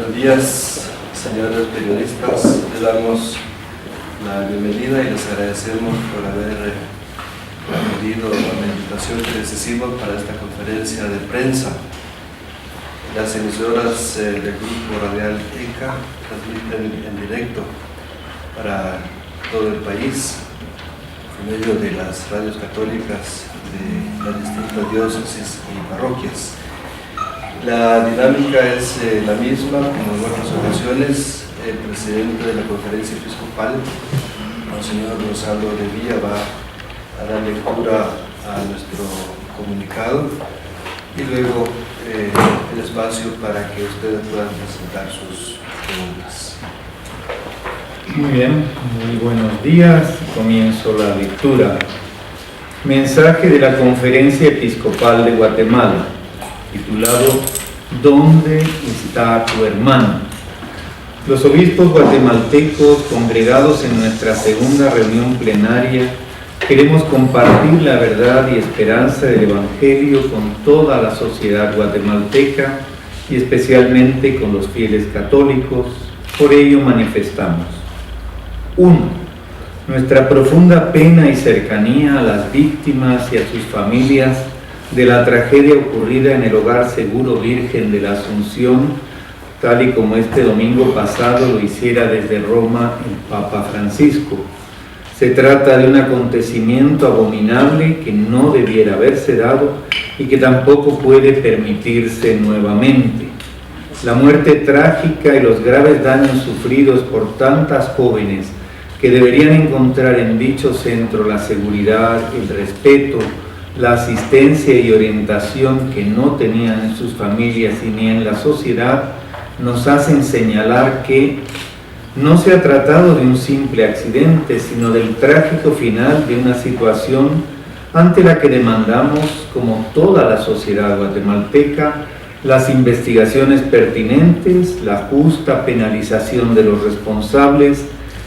Buenos días, señores periodistas. Les damos la bienvenida y les agradecemos por haber acudido a la invitación que les hicimos para esta conferencia de prensa. Las emisoras del Grupo Radial ECA transmiten en directo para todo el país por medio de las radios católicas de las distintas diócesis y parroquias. La dinámica es la misma como en otras ocasiones. El presidente de la conferencia episcopal, Monseñor Rosaldo de Villa, va a dar lectura a nuestro comunicado y luego el espacio para que ustedes puedan presentar sus preguntas. Muy bien, muy buenos días. Comienzo la lectura. Mensaje de la Conferencia Episcopal de Guatemala, titulado ¿Dónde está tu hermano? Los obispos guatemaltecos congregados en nuestra segunda reunión plenaria queremos compartir la verdad y esperanza del Evangelio con toda la sociedad guatemalteca y especialmente con los fieles católicos. Por ello manifestamos: 1. Nuestra profunda pena y cercanía a las víctimas y a sus familias de la tragedia ocurrida en el Hogar Seguro Virgen de la Asunción, tal y como este domingo pasado lo hiciera desde Roma el Papa Francisco. Se trata de un acontecimiento abominable que no debiera haberse dado y que tampoco puede permitirse nuevamente. La muerte trágica y los graves daños sufridos por tantas jóvenes que deberían encontrar en dicho centro la seguridad, el respeto, la asistencia y orientación que no tenían en sus familias y ni en la sociedad, nos hacen señalar que no se ha tratado de un simple accidente, sino del trágico final de una situación ante la que demandamos, como toda la sociedad guatemalteca, las investigaciones pertinentes, la justa penalización de los responsables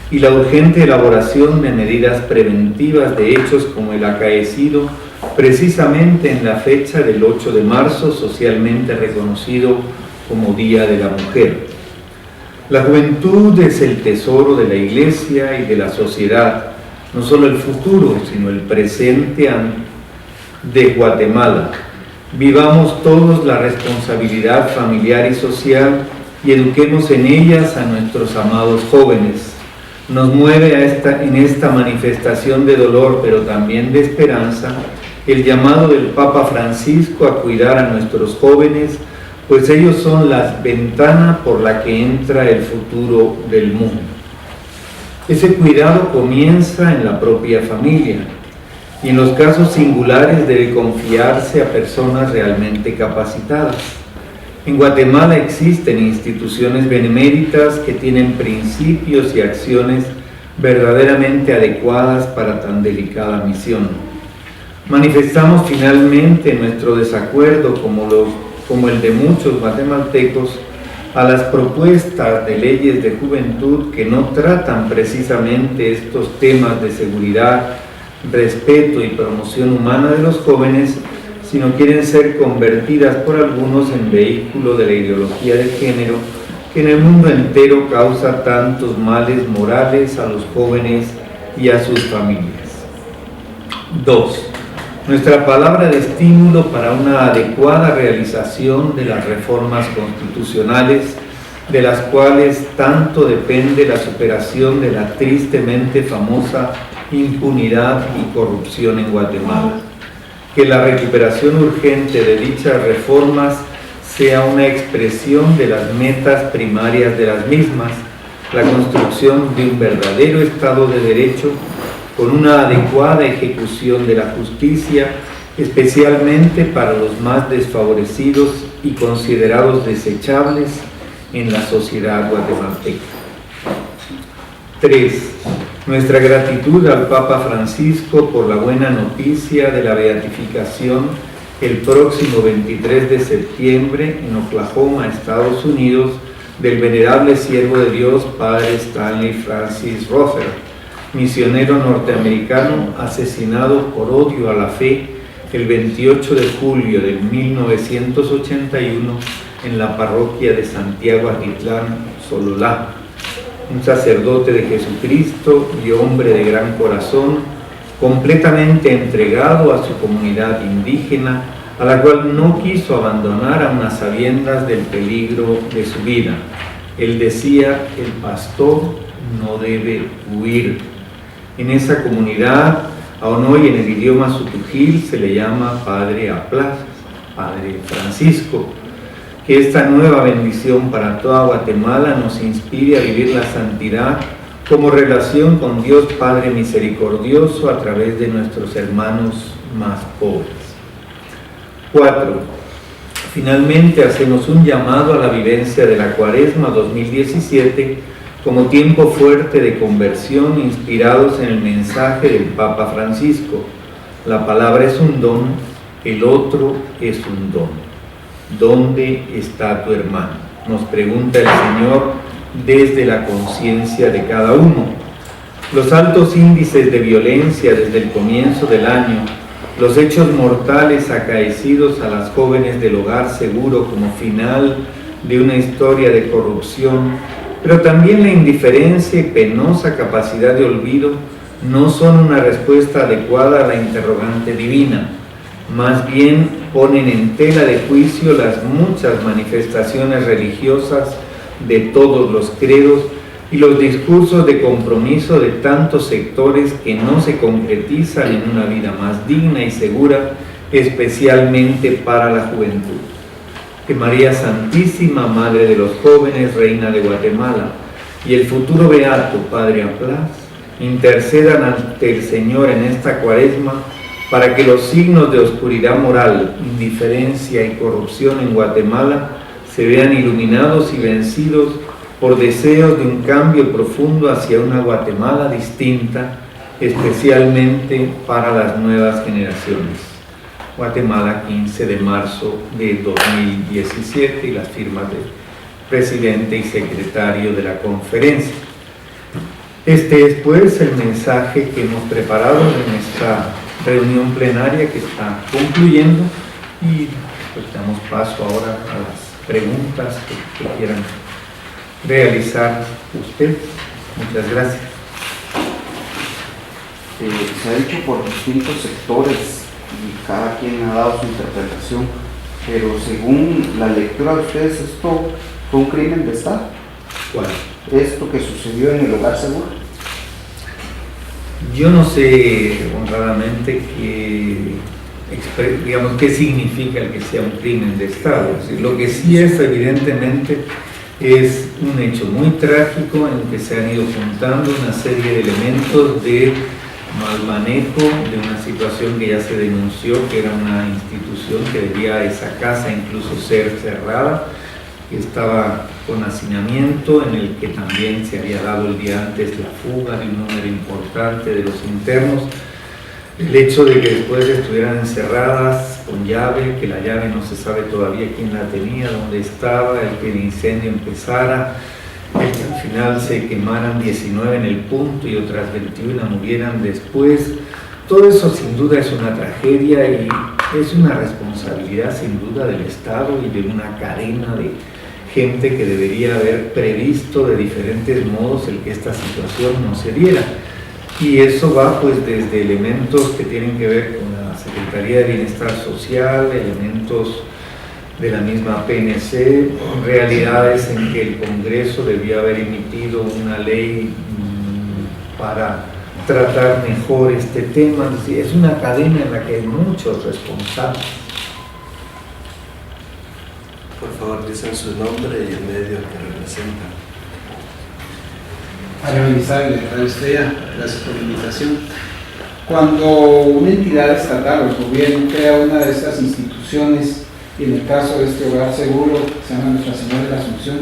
y la urgente elaboración de medidas preventivas de hechos como el acaecido precisamente en la fecha del 8 de marzo, socialmente reconocido como Día de la Mujer. La juventud es el tesoro de la Iglesia y de la sociedad, no solo el futuro, sino el presente de Guatemala. Vivamos todos la responsabilidad familiar y social y eduquemos en ellas a nuestros amados jóvenes. Nos mueve en esta manifestación de dolor, pero también de esperanza, el llamado del Papa Francisco a cuidar a nuestros jóvenes, pues ellos son la ventana por la que entra el futuro del mundo. Ese cuidado comienza en la propia familia y en los casos singulares debe confiarse a personas realmente capacitadas. En Guatemala existen instituciones beneméritas que tienen principios y acciones verdaderamente adecuadas para tan delicada misión. Manifestamos finalmente nuestro desacuerdo, como el de muchos guatemaltecos, a las propuestas de leyes de juventud que no tratan precisamente estos temas de seguridad, respeto y promoción humana de los jóvenes, sino quieren ser convertidas por algunos en vehículo de la ideología de género que en el mundo entero causa tantos males morales a los jóvenes y a sus familias. 2. Nuestra palabra de estímulo para una adecuada realización de las reformas constitucionales, de las cuales tanto depende la superación de la tristemente famosa impunidad y corrupción en Guatemala. Que la recuperación urgente de dichas reformas sea una expresión de las metas primarias de las mismas, la construcción de un verdadero Estado de Derecho con una adecuada ejecución de la justicia, especialmente para los más desfavorecidos y considerados desechables en la sociedad guatemalteca. 3. Nuestra gratitud al Papa Francisco por la buena noticia de la beatificación el próximo 23 de septiembre en Oklahoma, Estados Unidos, del venerable siervo de Dios, Padre Stanley Francis Rother, misionero norteamericano asesinado por odio a la fe el 28 de julio de 1981 en la parroquia de Santiago Atitlán, Sololá. Un sacerdote de Jesucristo y hombre de gran corazón, completamente entregado a su comunidad indígena, a la cual no quiso abandonar aun a sabiendas del peligro de su vida. Él decía: el pastor no debe huir. En esa comunidad, aún hoy en el idioma sutujil, se le llama Padre Aplas, Padre Francisco. Que esta nueva bendición para toda Guatemala nos inspire a vivir la santidad como relación con Dios Padre misericordioso a través de nuestros hermanos más pobres. 4. Finalmente hacemos un llamado a la vivencia de la Cuaresma 2017 como tiempo fuerte de conversión inspirados en el mensaje del Papa Francisco. La palabra es un don, el otro es un don. ¿Dónde está tu hermano?, nos pregunta el Señor desde la conciencia de cada uno. Los altos índices de violencia desde el comienzo del año, los hechos mortales acaecidos a las jóvenes del Hogar Seguro como final de una historia de corrupción, pero también la indiferencia y penosa capacidad de olvido no son una respuesta adecuada a la interrogante divina. Más bien ponen en tela de juicio las muchas manifestaciones religiosas de todos los credos y los discursos de compromiso de tantos sectores que no se concretizan en una vida más digna y segura, especialmente para la juventud. Que María Santísima, Madre de los jóvenes, Reina de Guatemala, y el futuro beato Padre Aplas intercedan ante el Señor en esta Cuaresma para que los signos de oscuridad moral, indiferencia y corrupción en Guatemala se vean iluminados y vencidos por deseos de un cambio profundo hacia una Guatemala distinta, especialmente para las nuevas generaciones. Guatemala, 15 de marzo de 2017, y las firmas del presidente y secretario de la conferencia. Este es pues el mensaje que hemos preparado en esta reunión plenaria que está concluyendo, y pues damos paso ahora a las preguntas que quieran realizar ustedes. Muchas gracias. Se ha dicho por distintos sectores y cada quien ha dado su interpretación, pero según la lectura de ustedes, ¿esto fue un crimen de Estado? ¿Cuál? ¿Esto que sucedió en el Hogar Seguro? Yo no sé honradamente qué significa el que sea un crimen de Estado. Es decir, lo que sí es, evidentemente, es un hecho muy trágico en que se han ido juntando una serie de elementos de mal manejo de una situación que ya se denunció, que era una institución que debía esa casa incluso ser cerrada, que estaba con hacinamiento, en el que también se había dado el día antes la fuga de un número importante de los internos. El hecho de que después estuvieran encerradas con llave, que la llave no se sabe todavía quién la tenía, dónde estaba, el que el incendio empezara, el que al final se quemaran 19 en el punto y otras 21 murieran después. Todo eso sin duda es una tragedia y es una responsabilidad sin duda del Estado y de una cadena de gente que debería haber previsto de diferentes modos el que esta situación no se diera. Y eso va pues desde elementos que tienen que ver con la Secretaría de Bienestar Social, elementos de la misma PNC, realidades en que el Congreso debió haber emitido una ley para tratar mejor este tema. Es una cadena en la que hay muchos responsables. Por favor, dicen su nombre y el medio que representan. Para realizar Radio Estrella, gracias por la invitación. Cuando una entidad estatal o el gobierno crea una de estas instituciones, y en el caso de este Hogar Seguro, que se llama Nuestra Señora de la Asunción,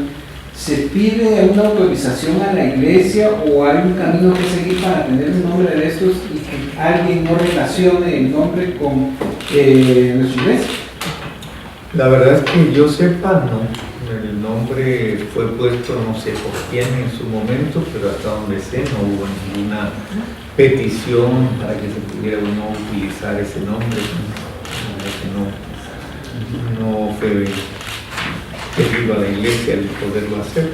¿se pide una autorización a la iglesia o hay un camino que seguir para tener un nombre de estos y que alguien no relacione el nombre con nuestra iglesia? La verdad es que yo sepa, no. El nombre fue puesto no sé por quién en su momento, pero hasta donde sé no hubo ninguna petición para que se pudiera o no utilizar ese nombre. No fue exclusiva a la iglesia el poderlo hacer,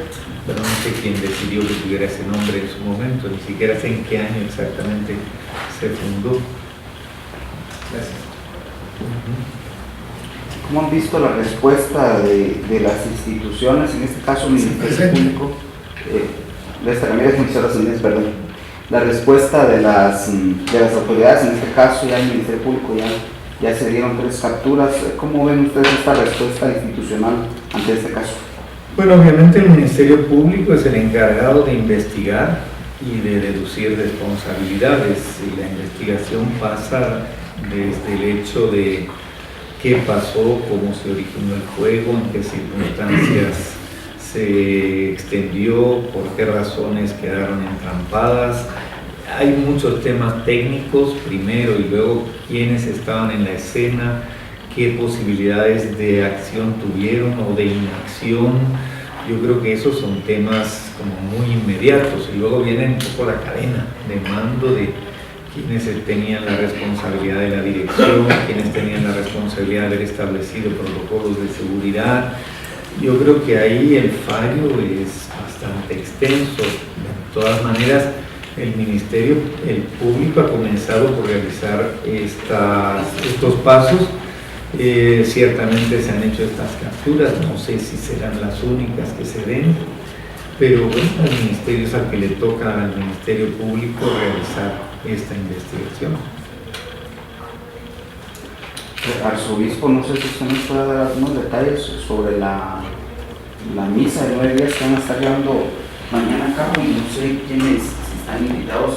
pero no sé quién decidió que tuviera ese nombre en su momento, ni siquiera sé en qué año exactamente se fundó. Gracias. ¿Cómo han visto la respuesta de las instituciones, en este caso el Ministerio Público, la respuesta de las autoridades, en este caso ya el Ministerio Público ya se dieron 3 capturas? ¿Cómo ven ustedes esta respuesta institucional ante este caso? Bueno, obviamente el Ministerio Público es el encargado de investigar y de deducir responsabilidades, y la investigación pasa desde el hecho de qué pasó, cómo se originó el fuego, en qué circunstancias se extendió, por qué razones quedaron entrampadas. Hay muchos temas técnicos primero, y luego quiénes estaban en la escena, qué posibilidades de acción tuvieron o de inacción. Yo creo que esos son temas como muy inmediatos, y luego viene un poco la cadena de mando de quienes tenían la responsabilidad de la dirección, quienes tenían la responsabilidad de haber establecido protocolos de seguridad. Yo creo que ahí el fallo es bastante extenso. De todas maneras, el Ministerio Público ha comenzado por realizar estos pasos. Ciertamente se han hecho estas capturas, no sé si serán las únicas que se den, pero bueno, al Ministerio es al que le toca al Ministerio Público realizar esta investigación. Arzobispo, no sé si usted nos puede dar algunos detalles sobre la misa de 9 días que van a estar llevando mañana a cabo, y no sé quiénes están invitados,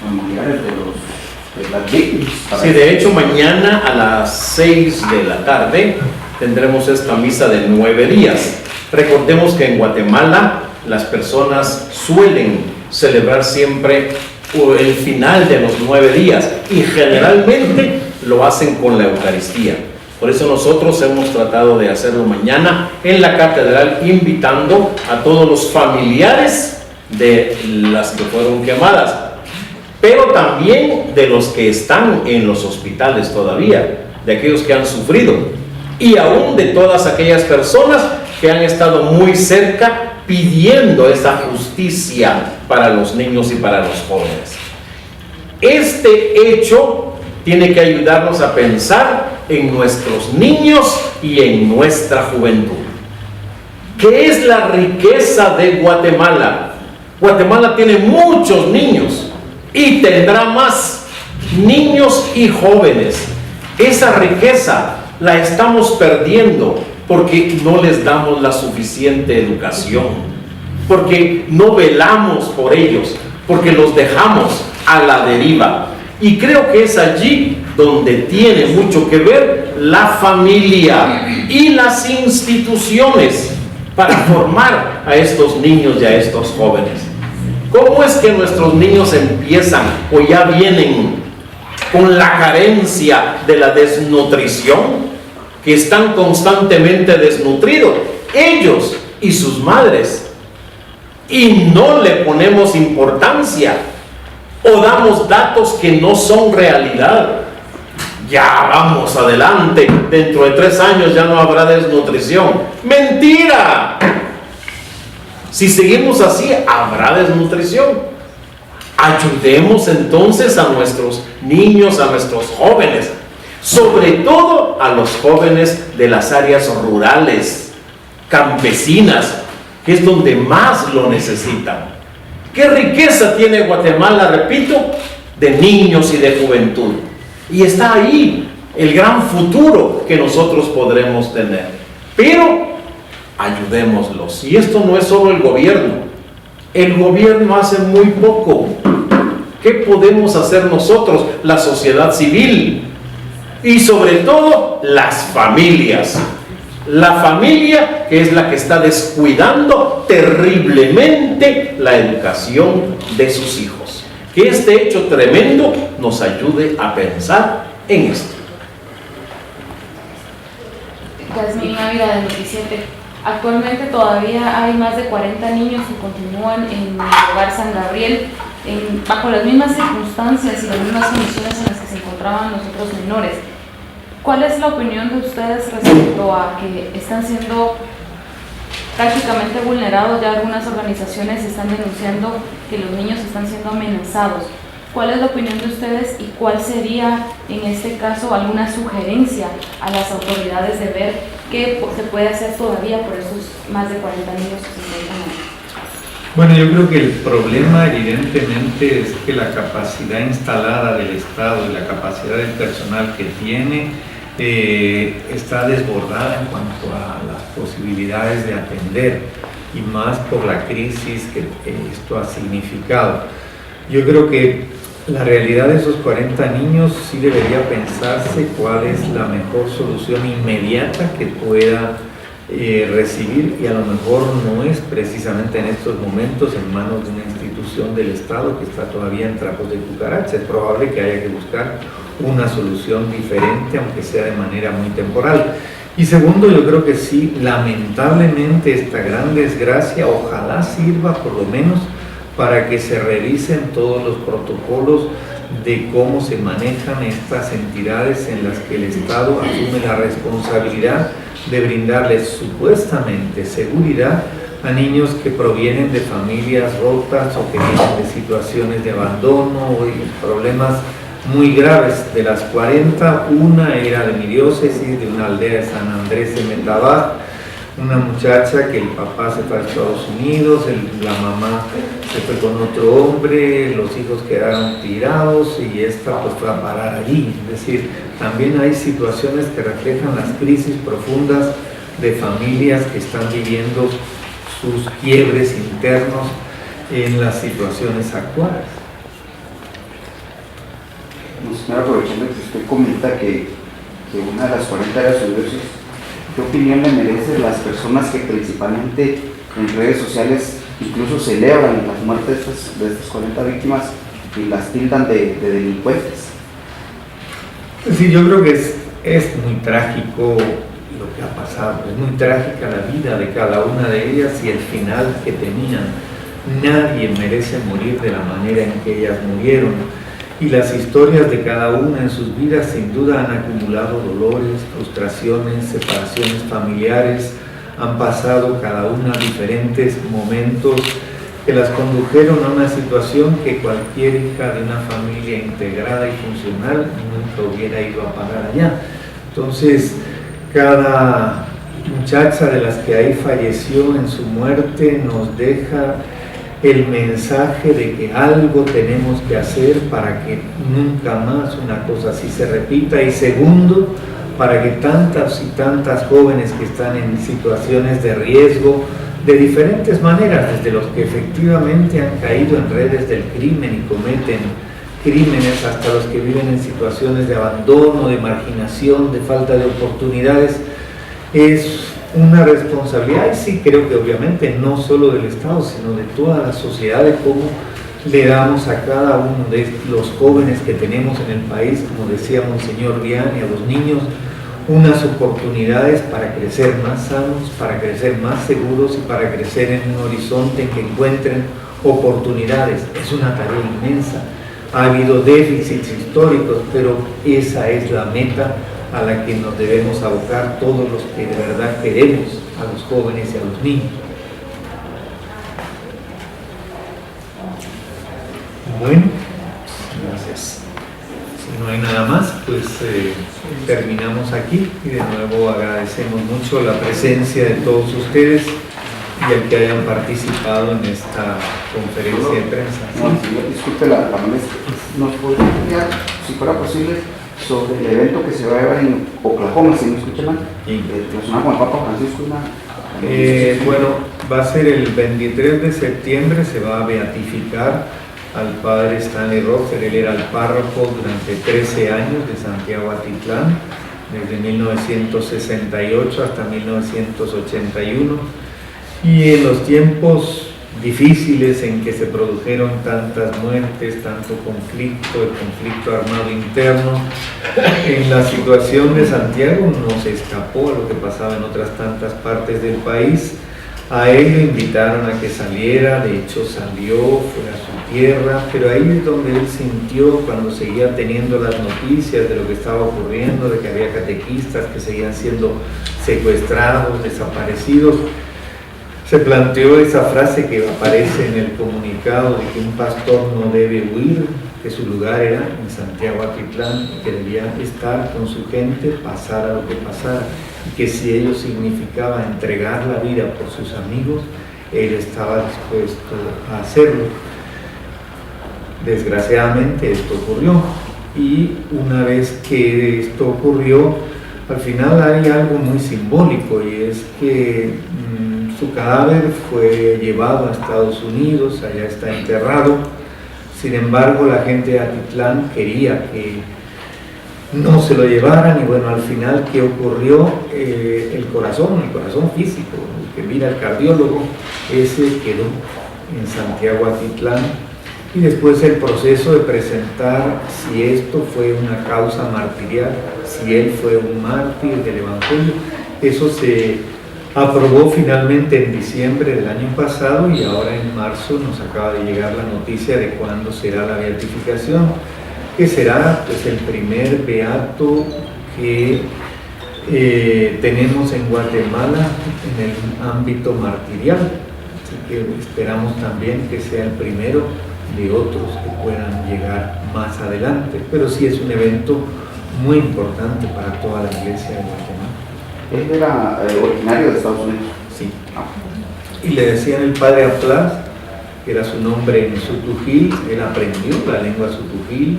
familiares de las víctimas. Sí, de hecho mañana a las 6 de la tarde tendremos esta misa de 9 días. Recordemos que en Guatemala las personas suelen celebrar siempre el final de los 9 días, y generalmente lo hacen con la Eucaristía. Por eso nosotros hemos tratado de hacerlo mañana en la catedral, invitando a todos los familiares de las que fueron quemadas, pero también de los que están en los hospitales todavía, de aquellos que han sufrido, y aún de todas aquellas personas que han estado muy cerca pidiendo esa justicia para los niños y para los jóvenes. Este hecho tiene que ayudarnos a pensar en nuestros niños y en nuestra juventud. ¿Qué es la riqueza de Guatemala? Guatemala tiene muchos niños y tendrá más niños y jóvenes. Esa riqueza la estamos perdiendo porque no les damos la suficiente educación, porque no velamos por ellos, porque los dejamos a la deriva. Y creo que es allí donde tiene mucho que ver la familia y las instituciones para formar a estos niños y a estos jóvenes. ¿Cómo es que nuestros niños empiezan o ya vienen con la carencia de la desnutrición? Que están constantemente desnutridos, ellos y sus madres, y no le ponemos importancia o damos datos que no son realidad. Ya vamos adelante, dentro de 3 años ya no habrá desnutrición. ¡Mentira! Si seguimos así, habrá desnutrición. Ayudemos entonces a nuestros niños, a nuestros jóvenes, sobre todo a los jóvenes de las áreas rurales, campesinas, que es donde más lo necesitan. ¿Qué riqueza tiene Guatemala, repito, de niños y de juventud? Y está ahí el gran futuro que nosotros podremos tener. Pero ayudémoslos. Y esto no es solo el gobierno. El gobierno hace muy poco. ¿Qué podemos hacer nosotros, la sociedad civil? Y sobre todo las familias. La familia, que es la que está descuidando terriblemente la educación de sus hijos. Que este hecho tremendo nos ayude a pensar en esto. Yasmín Ávila, de Noticiete. Actualmente todavía hay más de 40 niños que continúan en el hogar San Gabriel bajo las mismas circunstancias y las mismas condiciones en las que se encontraban los otros menores. ¿Cuál es la opinión de ustedes respecto a que están siendo prácticamente vulnerado. Ya algunas organizaciones están denunciando que los niños están siendo amenazados. ¿Cuál es la opinión de ustedes y cuál sería en este caso alguna sugerencia a las autoridades de ver qué se puede hacer todavía por esos más de 40 niños que se encuentran ahí? Bueno, yo creo que el problema evidentemente es que la capacidad instalada del Estado y la capacidad del personal que tiene está desbordada en cuanto a las posibilidades de atender, y más por la crisis que esto ha significado. Yo creo que la realidad de esos 40 niños sí debería pensarse cuál es la mejor solución inmediata que pueda recibir, y a lo mejor no es precisamente en estos momentos en manos de una institución del Estado que está todavía en trapos de cucaracha. Es probable que haya que buscar una solución diferente, aunque sea de manera muy temporal. Y segundo, yo creo que sí, lamentablemente esta gran desgracia ojalá sirva por lo menos para que se revisen todos los protocolos de cómo se manejan estas entidades en las que el Estado asume la responsabilidad de brindarles supuestamente seguridad a niños que provienen de familias rotas o que vienen de situaciones de abandono y problemas muy graves. De las 40, una era de mi diócesis, de una aldea de San Andrés de Metabá, una muchacha que el papá se fue a Estados Unidos, la mamá se fue con otro hombre, los hijos quedaron tirados y esta pues fue a parar allí. Es decir, también hay situaciones que reflejan las crisis profundas de familias que están viviendo sus quiebres internos en las situaciones actuales. Señor, aprovechando que usted comenta que una de las 40 era su diócesis, ¿qué opinión le merecen las personas que principalmente en redes sociales incluso celebran las muertes de estas 40 víctimas y las tildan de delincuentes? Sí, yo creo que es muy trágico lo que ha pasado, es muy trágica la vida de cada una de ellas y el final que tenían. Nadie merece morir de la manera en que ellas murieron. Y las historias de cada una en sus vidas sin duda han acumulado dolores, frustraciones, separaciones familiares, han pasado cada una diferentes momentos que las condujeron a una situación que cualquier hija de una familia integrada y funcional nunca hubiera ido a parar allá. Entonces, cada muchacha de las que ahí falleció en su muerte nos deja el mensaje de que algo tenemos que hacer para que nunca más una cosa así se repita, y segundo, para que tantas y tantas jóvenes que están en situaciones de riesgo de diferentes maneras, desde los que efectivamente han caído en redes del crimen y cometen crímenes, hasta los que viven en situaciones de abandono, de marginación, de falta de oportunidades, es una responsabilidad, y sí creo que obviamente no solo del Estado, sino de toda la sociedad, de cómo le damos a cada uno de los jóvenes que tenemos en el país, como decía Monseñor Vianney, a los niños, unas oportunidades para crecer más sanos, para crecer más seguros y para crecer en un horizonte en que encuentren oportunidades. Es una tarea inmensa, ha habido déficits históricos, pero esa es la meta a la que nos debemos abocar todos los que de verdad queremos a los jóvenes y a los niños. Bueno, gracias. Si no hay nada más, pues terminamos aquí, y de nuevo agradecemos mucho la presencia de todos ustedes y el que hayan participado en esta conferencia de prensa. No, disculpe la molestia. ¿Nos podría explicar, si fuera posible, sobre el evento que se va a llevar en Oklahoma, si no escuché mal, relacionado con el Papa Francisco? Bueno, va a ser el 23 de septiembre, se va a beatificar al padre Stanley Rosser. Él era el párroco durante 13 años de Santiago Atitlán, desde 1968 hasta 1981, y en los tiempos difíciles en que se produjeron tantas muertes, tanto conflicto, el conflicto armado interno, en la situación de Santiago no se escapó a lo que pasaba en otras tantas partes del país. A él lo invitaron a que saliera, de hecho salió, fue a su tierra, pero ahí es donde él sintió, cuando seguía teniendo las noticias de lo que estaba ocurriendo, de que había catequistas que seguían siendo secuestrados, desaparecidos, se planteó esa frase que aparece en el comunicado de que un pastor no debe huir, que su lugar era en Santiago Atitlán y que debía estar con su gente, pasara lo que pasara, y que si ello significaba entregar la vida por sus amigos, él estaba dispuesto a hacerlo. Desgraciadamente esto ocurrió, y una vez que esto ocurrió, al final hay algo muy simbólico, y es que su cadáver fue llevado a Estados Unidos, allá está enterrado. Sin embargo, la gente de Atitlán quería que no se lo llevaran, y bueno, al final, ¿qué ocurrió? El corazón físico, el que mira el cardiólogo, ese quedó en Santiago Atitlán, y después el proceso de presentar si esto fue una causa martirial, si él fue un mártir del Evangelio, eso se aprobó finalmente en diciembre del año pasado, y ahora en marzo nos acaba de llegar la noticia de cuándo será la beatificación, que será pues el primer beato que tenemos en Guatemala en el ámbito martirial, así que esperamos también que sea el primero de otros que puedan llegar más adelante, pero sí es un evento muy importante para toda la iglesia de Guatemala. Él era originario de Estados Unidos. Sí. Y le decían el padre Aplas, que era su nombre en Sutujil. Él aprendió la lengua Sutujil,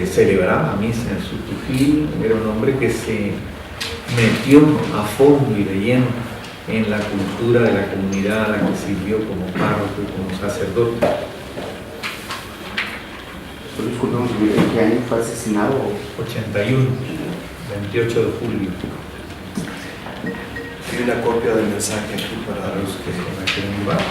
celebraba misa en Sutujil. Era un hombre que se metió a fondo y de lleno en la cultura de la comunidad a la que sirvió como párroco y como sacerdote. Disculpemos, ¿en qué año fue asesinado? 81, 28 de julio. Y una copia del mensaje aquí para Para los que se la quieren llevar.